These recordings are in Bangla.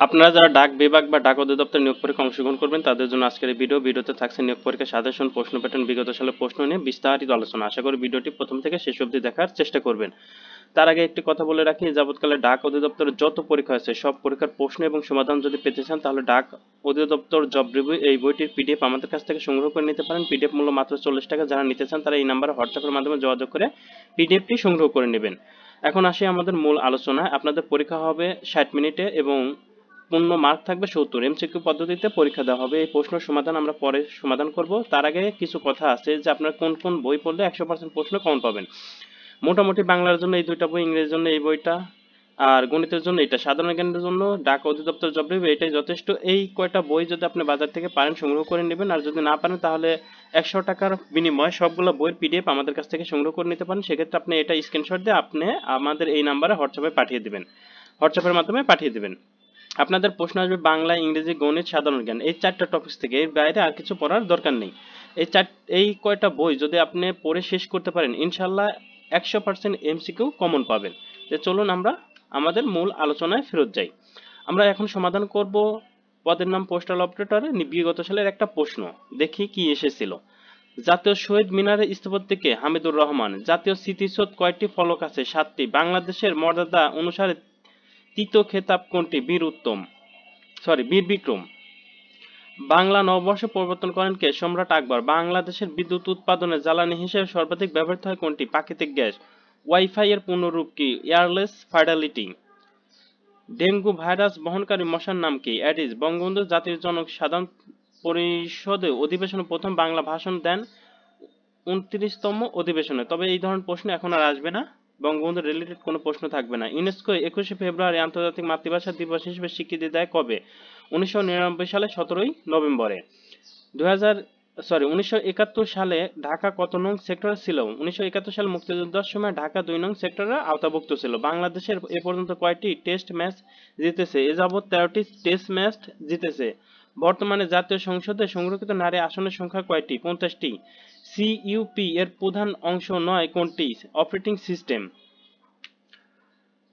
আপনারা যারা ডাক বিভাগ বা ডাক অধিদপ্তর নিয়োগ পরীক্ষায় অংশগ্রহণ করবেন তাদের জন্য আজকের এই ভিডিওতে থাকছে নিয়োগ পরীক্ষা সাজেশন, প্রশ্ন প্যাটার্ন, বিগত সালের প্রশ্ন নিয়ে বিস্তারিত আলোচনা। আশা করি ভিডিওটি প্রথম থেকে শেষ অবধি দেখার চেষ্টা করবেন। তার আগে একটি কথা বলে রাখি, যাবৎকালে ডাক অধিদপ্তরের যত পরীক্ষা আছে সব পরীক্ষার প্রশ্ন এবং সমাধান যদি পেতে চান তাহলে ডাক অধিদপ্তর জব রিভিউ এই বইটির পিডিএফ আমাদের কাছ থেকে সংগ্রহ করে নিতে পারেন। পিডিএফ মূল্য মাত্র 40 টাকা। যারা নিতে চান তারা এই নাম্বারে হোয়াটসঅ্যাপের মাধ্যমে যোগাযোগ করে পিডিএফটি সংগ্রহ করে নেবেন। এখন আসি আমাদের মূল আলোচনায়। আপনাদের পরীক্ষা হবে 60 মিনিটে এবং পূর্ণ মার্ক থাকবে 70। এমসিকিউ পদ্ধতিতে পরীক্ষা দেওয়া হবে। এই প্রশ্ন সমাধান আমরা পরে সমাধান করব। তার আগে কিছু কথা আছে যে আপনারা কোন কোন বই পড়লে 100% প্রশ্ন কমন পাবেন। মোটামুটি বাংলার জন্য এই দুইটা বই, ইংরেজির জন্য এই বইটা, আর গণিতের জন্য এটা, সাধারণ জ্ঞানের জন্য ডাক অধিদপ্তর জব রিভিউ এটাই যথেষ্ট। এই কয়টা বই যদি আপনি বাজার থেকে পারেন সংগ্রহ করে নেবেন, আর যদি না পারেন তাহলে 100 টাকার বিনিময়ে সবগুলো বইয়ের পিডিএফ আমাদের কাছ থেকে সংগ্রহ করে নিতে পারেন। সেক্ষেত্রে আপনি এটা স্ক্রিনশট দিয়ে আপনি আমাদের এই নাম্বারে হোয়াটসঅ্যাপে পাঠিয়ে দেবেন, হোয়াটসঅ্যাপের মাধ্যমে পাঠিয়ে দেবেন। আপনাদের প্রশ্ন আসবে বাংলা, ইংরেজি, গণিত, সাধারণ জ্ঞান, এই 4টা টপিকস থেকে। এর বাইরে আর কিছু পড়ার দরকার নেই। এই কয়টা বই যদি আপনি পড়ে শেষ করতে পারেন ইনশাল্লাহ 100% এমসিকিউ কমন পাবেন। যে চলুন আমরা আমাদের মূল আলোচনায় ফেরত যাই। আমরা এখন সমাধান করব পদের নাম পোস্টাল অপারেটরে বিগত সালের একটা প্রশ্ন। দেখি কি এসেছিল। জাতীয় শহীদ মিনারের স্থপতিকে হামিদুর রহমান। জাতীয় স্মৃতিসৌধ কয়টি ফলক আছে? 7টি। বাংলাদেশের মর্যাদা অনুসারে তৃতীয় খেতাব কোনটি? বীর বিক্রম। বাংলা নববর্ষ প্রবর্তন করেন কে? সম্রাট আকবর। বাংলাদেশের বিদ্যুৎ উৎপাদনে জ্বালানি হিসেবে সর্বাধিক ব্যবহৃত হয় কোনটি? প্রাকৃতিক গ্যাস। ওয়াইফাই এর পূর্ণরূপ কি? Wireless Fidelity. ডেঙ্গু ভাইরাস বহনকারী মশার নাম কি? অ্যাডিস। বঙ্গবন্ধু জাতির জনক সাধারণ পরিষদে অধিবেশনে প্রথম বাংলা ভাষণ দেন 29তম অধিবেশনে। তবে এই ধরনের প্রশ্ন এখন আর আসবে না, বঙ্গবন্ধু রিলেটেড কোনো প্রশ্ন থাকবে না। ইউনেস্কো 21শে ফেব্রুয়ারি আন্তর্জাতিক মাতৃভাষা দিবস হিসেবে স্বীকৃতি দেয় কবে? 1999 সালে 17ই নভেম্বরে। 1971 সালে ঢাকা কত নং সেক্টরে ছিল? 1971 সালে মুক্তিযুদ্ধের সময় ঢাকা 2 নং সেক্টরে আওতাভুক্ত ছিল। বাংলাদেশের এ পর্যন্ত কয়টি টেস্ট ম্যাচ জিতেছে? এ যাবৎ 13টি টেস্ট ম্যাচ জিতেছে। বর্তমানে জাতীয় সংসদে সংরক্ষিত নারী আসনের সংখ্যা কয়টি? 50টি। সিইউপি এর প্রধান অংশ নয় কোনটি? Operating system.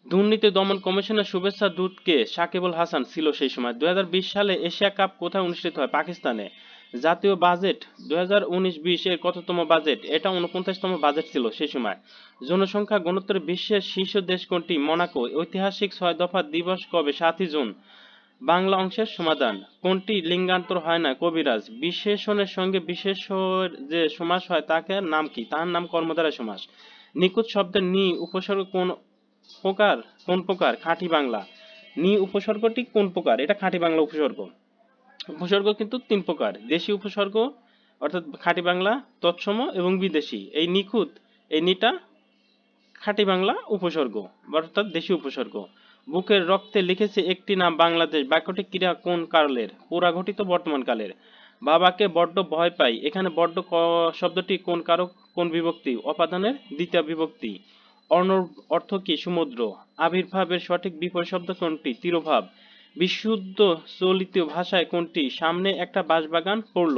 দুর্নীতি দমন কমিশনের শুভেচ্ছা দূত কে? সাকিবুল হাসান ছিল সেই সময়। 2020 সালে এশিয়া কাপ কোথায় অনুষ্ঠিত হয়? পাকিস্তানে। জাতীয় বাজেট 2019-20 এর কততম বাজেট? এটা 49তম বাজেট ছিল সেই সময়। জনসংখ্যা ঘনত্বের বিশ্বের শীর্ষ দেশ কোনটি? মোনাকো। ঐতিহাসিক 6 দফা দিবস কবে? 7ই জুন। বাংলা অংশের সমাধান। কোনটি লিঙ্গান্তর হয় না? কবিরাজ। বিশেষণের সঙ্গে বিশেষ্যের যে সমাস হয় তাকে নাম কি? তার নাম কর্মধারয় সমাস। নিখুঁত শব্দের নি উপসর্গ কোন প্রকার? খাঁটি বাংলা। নি উপসর্গটি কোন প্রকার? এটা খাঁটি বাংলা উপসর্গ। উপসর্গ কিন্তু 3 প্রকার। দেশি উপসর্গ অর্থাৎ খাঁটি বাংলা, তৎসম এবং বিদেশি। এই নিখুঁত, এই নিটা খাঁটি বাংলা উপসর্গ অর্থাৎ দেশি উপসর্গ। বুকের রক্তে লিখেছে একটি নাম বাংলাদেশ। বাক্যটি ক্রিয়া কোন কালের? পুরাঘটিত বর্তমান কালের। বাবাকে বড্ড ভয় পাই। এখানে বড্ড শব্দটি কোন কারক কোন বিভক্তি? অপাদানের দ্বিতীয় বিভক্তি। অর্ণব অর্থ কি? সমুদ্র। আবির্ভাবের সঠিক বিপরীত শব্দ কোনটি? তিরোভাব। বিশুদ্ধ চলিত ভাষায় কোনটি? সামনে একটা বাঁশবাগান পড়ল।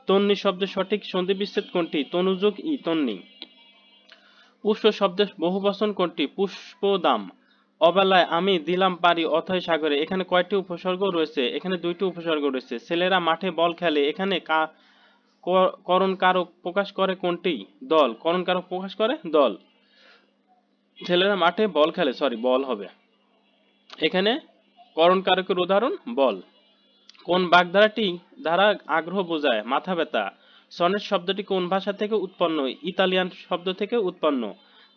তন্নি শব্দের সঠিক সন্ধিবিচ্ছেদ কোনটি? তনুযোগ ই তন্নি। পুষ্প শব্দের বহুবচন কোনটি? পুষ্পদাম। অবেলায় আমি দিলাম পারি অথয় সাগরে। এখানে কয়টি উপসর্গ রয়েছে? এখানে 2টি উপসর্গ রয়েছে। ছেলেরা মাঠে বল খেলে। এখানে করণ কারক প্রকাশ করে কোনটি? দল। করণ কারক প্রকাশ করে দল। ছেলেরা মাঠে বল খেলে, বল হবে এখানে। করণ কারকের উদাহরণ বল। কোন বাগধারাটি ধারা আগ্রহ বোঝায়? মাথা ব্যথা। সনেট শব্দটি কোন ভাষা থেকে উৎপন্ন? ইতালিয়ান শব্দ থেকে উৎপন্ন।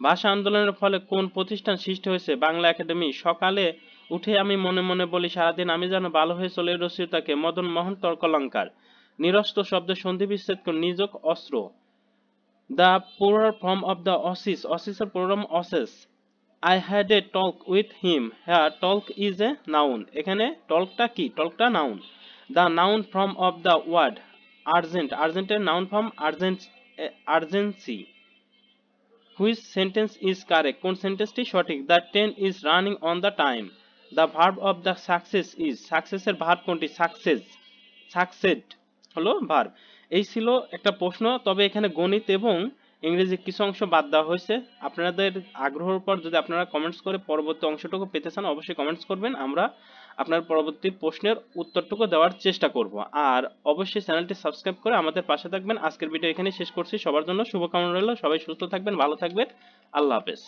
ভাষা আন্দোলনের ফলে কোন প্রতিষ্ঠান সৃষ্টি হয়েছে? বাংলা একাডেমি। সকালে উঠে আমি মনে মনে বলি সারাদিন আমি যেন ভালো হয়ে চলে রসিকতাকে। মদন মোহন তর্কলঙ্কার। নিরস্ত্র শব্দের সন্ধিবিচ্ছেদ কোন? নিযোগ অস্ত্র। The plural form of the অসিস। অসিসের plural অসেস। I had a talk with him. Here talk is a noun. এখানে talkটা কি? talkটা noun. The noun form of the word urgent. urgent এর noun form urgency. Which sentence is correct? কোন সেন্টেন্সটি সঠিক? The train is running on the time. The verb of the success is. success এর verb কোনটি? succeed হলো verb. এই ছিল একটা প্রশ্ন। তবে এখানে গণিত এবং ইংরেজি কিছু অংশ বাদ দেওয়া হয়েছে। আপনাদের আগ্রহের উপর যদি আপনারা কমেন্টস করে পরবর্তী অংশটুকু পেতে চান অবশ্যই কমেন্টস করবেন। আমরা আপনার পরবর্তী প্রশ্নের উত্তরটুকু দেওয়ার চেষ্টা করব। আর অবশ্যই চ্যানেলটি সাবস্ক্রাইব করে আমাদের পাশে থাকবেন। আজকের ভিডিও এখানেই শেষ করছি। সবার জন্য শুভকামনা রইল। সবাই সুস্থ থাকবেন, ভালো থাকবেন। আল্লাহ হাফেজ।